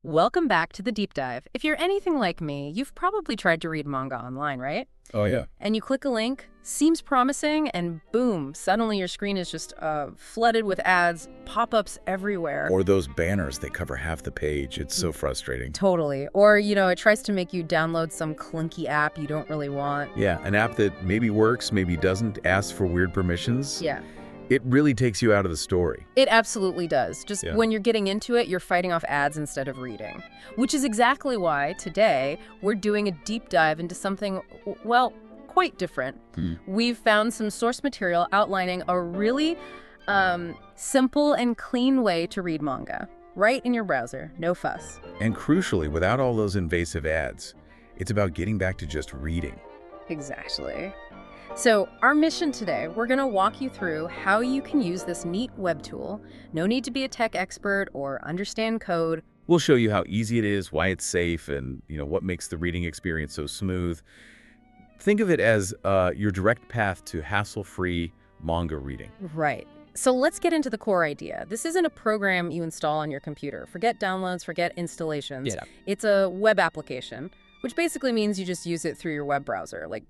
Welcome back to the deep dive. If you're anything like me, you've probably tried to read manga online, right? Oh, yeah. And you click a link, seems promising, and boom, suddenly your screen is just flooded with ads, pop-ups everywhere. Or those banners, they cover half the page. It's so frustrating. Totally. Or, it tries to make you download some clunky app you don't really want. Yeah, an app that maybe works, maybe doesn't, asks for weird permissions. Yeah. It really takes you out of the story. It absolutely does. Just when you're getting into it, you're fighting off ads instead of reading. Which is exactly why today we're doing a deep dive into something, well, quite different. We've found some source material outlining a really simple and clean way to read manga. Right in your browser, no fuss. And crucially, without all those invasive ads, it's about getting back to just reading. Exactly. So our mission today, we're going to walk you through how you can use this neat web tool. No need to be a tech expert or understand code. We'll show you how easy it is, why it's safe, and what makes the reading experience so smooth. Think of it as your direct path to hassle-free manga reading. Right. So let's get into the core idea. This isn't a program you install on your computer. Forget downloads, forget installations. Yeah. It's a web application, which basically means you just use it through your web browser, like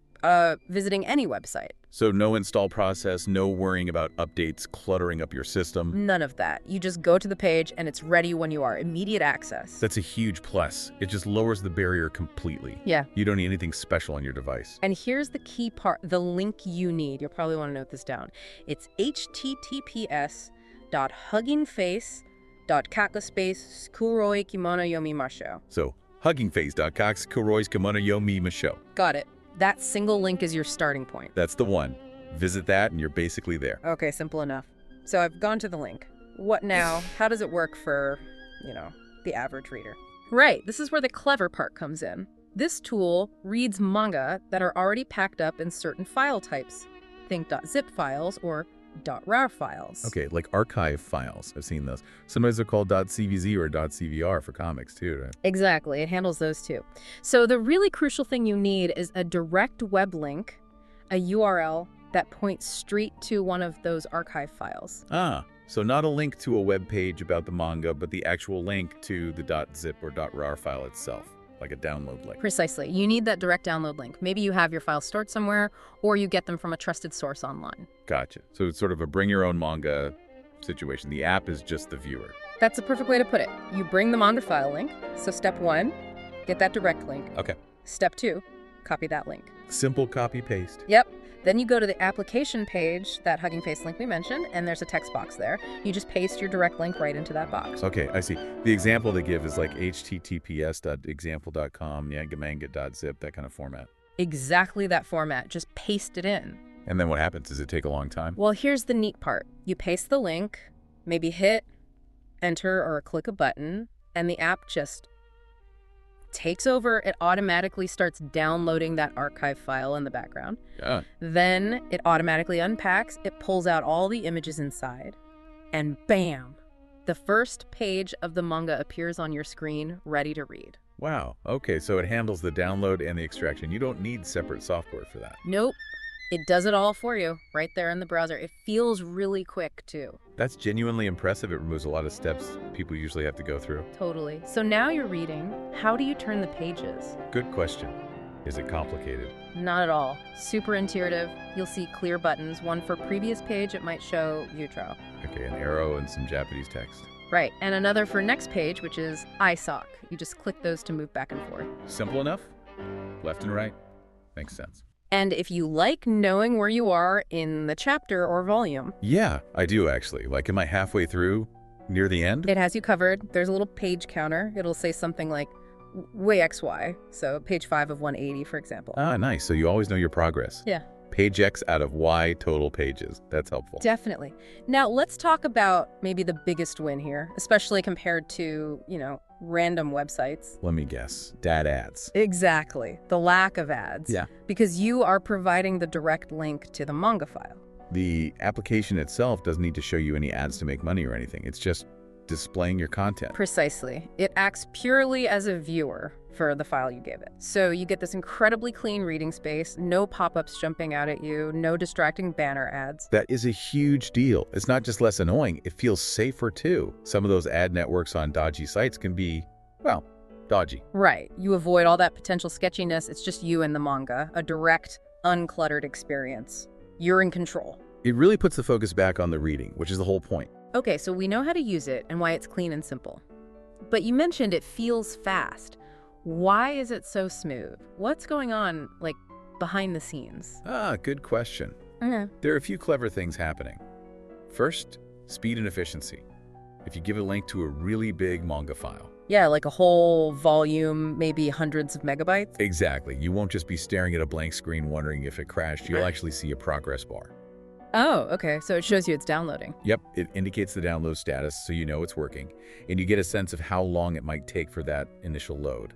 visiting any website. So no install process, no worrying about updates cluttering up your system. None of that. You just go to the page and it's ready when you are. Immediate access. That's a huge plus. It just lowers the barrier completely. Yeah. You don't need anything special on your device. And here's the key part, the link you need. You'll probably want to note this down. It's https://kuroi-kimono-yomi-masho. So, huggingface.cox-kuroi-kimono-yomi-masho. Got it. That single link is your starting point. That's the one. Visit that and you're basically there. Okay, simple enough. So I've gone to the link. What now? How does it work for, the average reader? Right, this is where the clever part comes in. This tool reads manga that are already packed up in certain file types. Think .zip files or .rar files. Okay, like archive files. I've seen those. Sometimes they're called .cvz or .cvr for comics too, right? Exactly, it handles those too. So the really crucial thing you need is a direct web link, a URL that points straight to one of those archive files. Ah, so not a link to a web page about the manga, but the actual link to the .zip or .rar file itself. Like a download link. Precisely. You need that direct download link. Maybe you have your files stored somewhere, or you get them from a trusted source online. Gotcha. So it's sort of a bring your own manga situation. The app is just the viewer. That's a perfect way to put it. You bring the manga file link. So step 1, get that direct link. Okay. Step 2, copy that link. Simple copy paste. Yep. Then you go to the application page, that Hugging Face link we mentioned, and there's a text box there. You just paste your direct link right into that box. Okay, I see. The example they give is like https://example.com, manga.zip, that kind of format. Exactly that format. Just paste it in. And then what happens? Does it take a long time? Well, here's the neat part. You paste the link, maybe hit enter or click a button, and the app just takes over. It automatically starts downloading that archive file in the background. Yeah. Then it automatically unpacks, it pulls out all the images inside, and bam! The first page of the manga appears on your screen, ready to read. Wow. Okay, so it handles the download and the extraction. You don't need separate software for that. Nope. It does it all for you, right there in the browser. It feels really quick, too. That's genuinely impressive. It removes a lot of steps people usually have to go through. Totally. So now you're reading. How do you turn the pages? Good question. Is it complicated? Not at all. Super intuitive. You'll see clear buttons. One for previous page, it might show Utro. Okay, an arrow and some Japanese text. Right, and another for next page, which is ISOC. You just click those to move back and forth. Simple enough? Left and right? Makes sense. And if you like knowing where you are in the chapter or volume. Yeah, I do actually. Like, am I halfway through? Near the end? It has you covered. There's a little page counter. It'll say something like way XY. So page 5 of 180, for example. Ah, nice. So you always know your progress. Yeah. Page X out of Y total pages. That's helpful. Definitely. Now, let's talk about maybe the biggest win here, especially compared to, random websites. Let me guess. Dad ads. Exactly. The lack of ads. Yeah. Because you are providing the direct link to the manga file. The application itself doesn't need to show you any ads to make money or anything. It's just displaying your content. Precisely. It acts purely as a viewer for the file you gave it. So you get this incredibly clean reading space, no pop-ups jumping out at you, no distracting banner ads. That is a huge deal. It's not just less annoying, it feels safer too. Some of those ad networks on dodgy sites can be well, dodgy. Right. You avoid all that potential sketchiness. It's just you and the manga, a direct, uncluttered experience. You're in control. It really puts the focus back on the reading, which is the whole point. Okay, so we know how to use it and why it's clean and simple. But you mentioned it feels fast. Why is it so smooth? What's going on, like, behind the scenes? Good question. There are a few clever things happening. First, speed and efficiency. If you give a link to a really big manga file. Yeah, like a whole volume, maybe hundreds of megabytes? Exactly. You won't just be staring at a blank screen wondering if it crashed. You'll actually see a progress bar. Oh, okay. So it shows you it's downloading. Yep, it indicates the download status so you know it's working. And you get a sense of how long it might take for that initial load.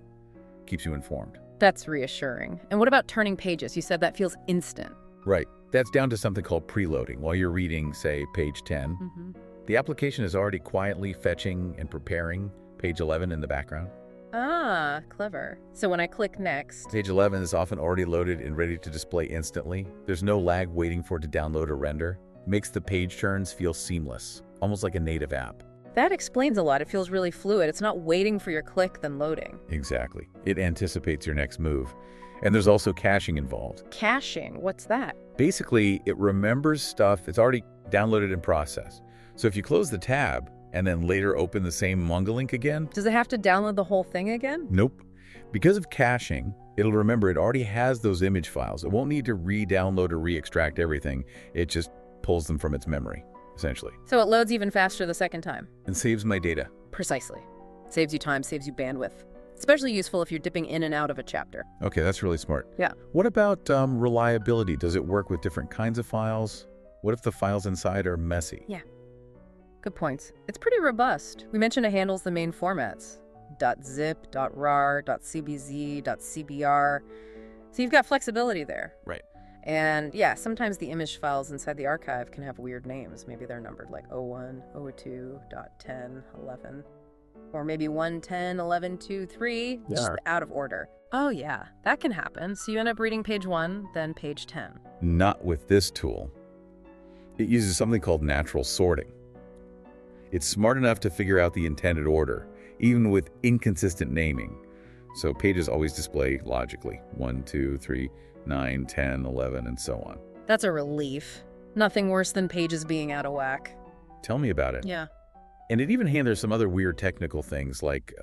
Keeps you informed. That's reassuring. And what about turning pages? You said that feels instant. Right. That's down to something called preloading. While you're reading, say, page 10, the application is already quietly fetching and preparing page 11 in the background. Ah, clever. So when I click next... Page 11 is often already loaded and ready to display instantly. There's no lag waiting for it to download or render. Makes the page turns feel seamless, almost like a native app. That explains a lot. It feels really fluid. It's not waiting for your click, then loading. Exactly. It anticipates your next move. And there's also caching involved. Caching? What's that? Basically, it remembers stuff it's already downloaded and processed. So if you close the tab and then later open the same manga link again... Does it have to download the whole thing again? Nope. Because of caching, it'll remember it already has those image files. It won't need to re-download or re-extract everything. It just pulls them from its memory, essentially. So it loads even faster the second time? And saves my data. Precisely. Saves you time, saves you bandwidth. Especially useful if you're dipping in and out of a chapter. Okay, that's really smart. Yeah. What about reliability? Does it work with different kinds of files? What if the files inside are messy? Yeah. Good points. It's pretty robust. We mentioned it handles the main formats. .zip, .rar, .cbz, .cbr. So you've got flexibility there. Right. And yeah, sometimes the image files inside the archive can have weird names. Maybe they're numbered like 01, 02, .10, 11. Or maybe 110, 11, 2, 3, just out of order. Oh yeah, that can happen. So you end up reading page 1, then page 10. Not with this tool. It uses something called natural sorting. It's smart enough to figure out the intended order, even with inconsistent naming. So pages always display logically. 1, 2, 3, 9, 10, 11, and so on. That's a relief. Nothing worse than pages being out of whack. Tell me about it. Yeah. And it even handles some other weird technical things like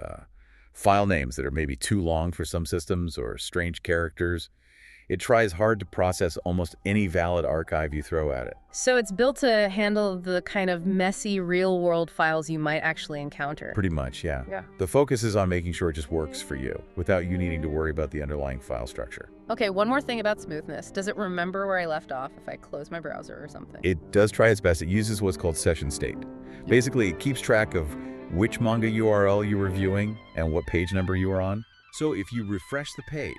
file names that are maybe too long for some systems or strange characters. It tries hard to process almost any valid archive you throw at it. So it's built to handle the kind of messy real-world files you might actually encounter. Pretty much, yeah. Yeah. The focus is on making sure it just works for you without you needing to worry about the underlying file structure. Okay, one more thing about smoothness. Does it remember where I left off if I close my browser or something? It does try its best. It uses what's called session state. Basically, it keeps track of which manga URL you were viewing and what page number you are on. So if you refresh the page,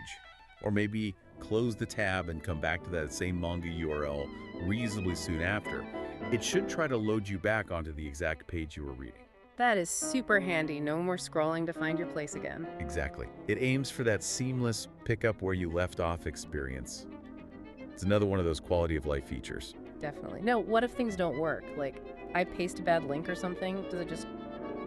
or maybe close the tab and come back to that same manga URL reasonably soon after, it should try to load you back onto the exact page you were reading. That is super handy. No more scrolling to find your place again. Exactly. It aims for that seamless pick up where you left off experience. It's another one of those quality of life features. Definitely. No, what if things don't work? Like, I paste a bad link or something, does it just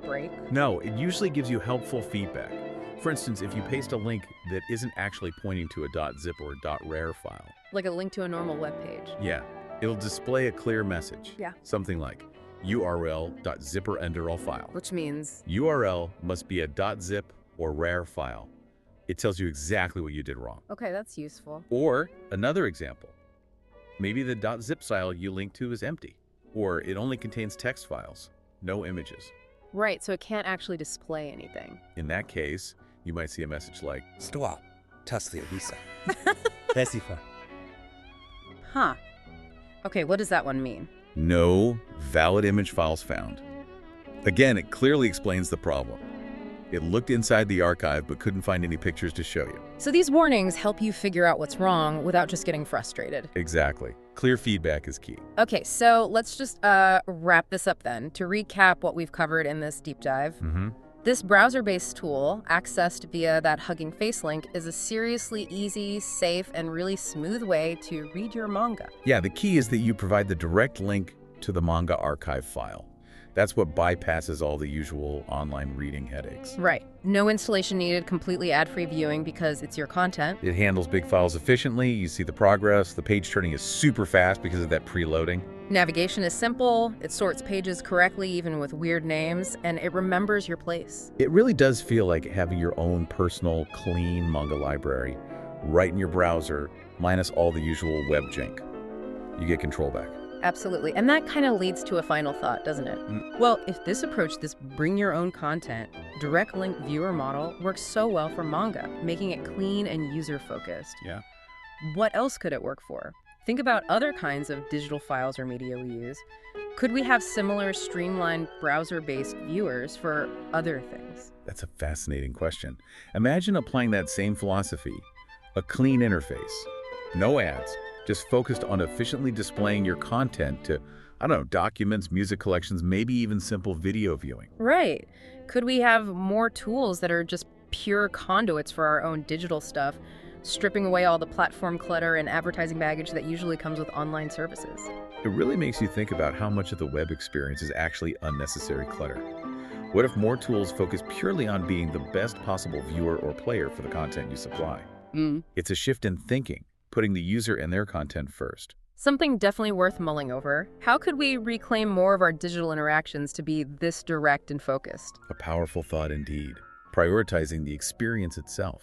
break? No, it usually gives you helpful feedback. For instance, if you paste a link that isn't actually pointing to a .zip or a .rar file. Like a link to a normal web page. Yeah, it'll display a clear message. Yeah. Something like url.zipper_all file. Which means? URL must be a .zip or rar file. It tells you exactly what you did wrong. Okay, that's useful. Or another example. Maybe the .zip file you link to is empty. Or it only contains text files, no images. Right, so it can't actually display anything. In that case, you might see a message like, Store, Taslia Visa. Vesifa. Huh. Okay, what does that one mean? no valid image files found. Again, it clearly explains the problem. It looked inside the archive but couldn't find any pictures to show you. So these warnings help you figure out what's wrong without just getting frustrated. Exactly. Clear feedback is key. Okay, so let's just wrap this up then. To recap what we've covered in this deep dive, this browser-based tool, accessed via that Hugging Face link, is a seriously easy, safe, and really smooth way to read your manga. Yeah, the key is that you provide the direct link to the Manga Archive file. That's what bypasses all the usual online reading headaches. Right. No installation needed, completely ad-free viewing because it's your content. It handles big files efficiently, you see the progress, the page turning is super fast because of that preloading. Navigation is simple, it sorts pages correctly even with weird names, and it remembers your place. It really does feel like having your own personal, clean manga library right in your browser, minus all the usual web junk. You get control back. Absolutely. And that kind of leads to a final thought, doesn't it? Well, if this approach, this bring your own content, direct link viewer model works so well for manga, making it clean and user-focused. Yeah. What else could it work for? Think about other kinds of digital files or media we use. Could we have similar streamlined browser-based viewers for other things? That's a fascinating question. Imagine applying that same philosophy. A clean interface. No ads. Just focused on efficiently displaying your content to, I don't know, documents, music collections, maybe even simple video viewing. Right. Could we have more tools that are just pure conduits for our own digital stuff, stripping away all the platform clutter and advertising baggage that usually comes with online services? It really makes you think about how much of the web experience is actually unnecessary clutter. What if more tools focus purely on being the best possible viewer or player for the content you supply? It's a shift in thinking, putting the user and their content first. Something definitely worth mulling over. How could we reclaim more of our digital interactions to be this direct and focused? A powerful thought indeed. Prioritizing the experience itself.